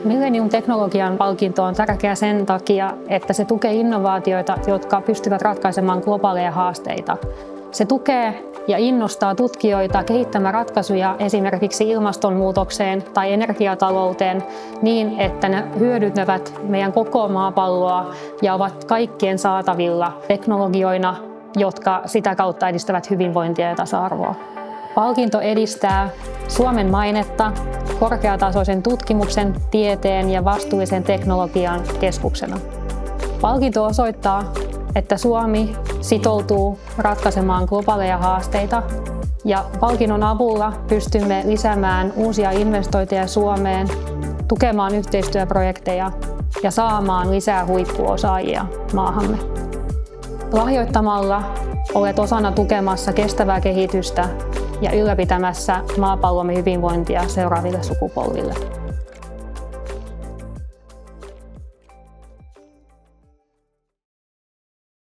Millennium-teknologian palkinto on tärkeä sen takia, että se tukee innovaatioita, jotka pystyvät ratkaisemaan globaaleja haasteita. Se tukee ja innostaa tutkijoita kehittämään ratkaisuja esimerkiksi ilmastonmuutokseen tai energiatalouteen niin, että ne hyödyntävät meidän koko maapalloa ja ovat kaikkien saatavilla teknologioina, jotka sitä kautta edistävät hyvinvointia ja tasa-arvoa. Palkinto edistää Suomen mainetta korkeatasoisen tutkimuksen, tieteen ja vastuullisen teknologian keskuksena. Palkinto osoittaa, että Suomi sitoutuu ratkaisemaan globaaleja haasteita ja palkinnon avulla pystymme lisäämään uusia investointeja Suomeen, tukemaan yhteistyöprojekteja ja saamaan lisää huippuosaajia maahamme. Lahjoittamalla olet osana tukemassa kestävää kehitystä ja ylläpitämässä maapallomme hyvinvointia seuraaville sukupolville.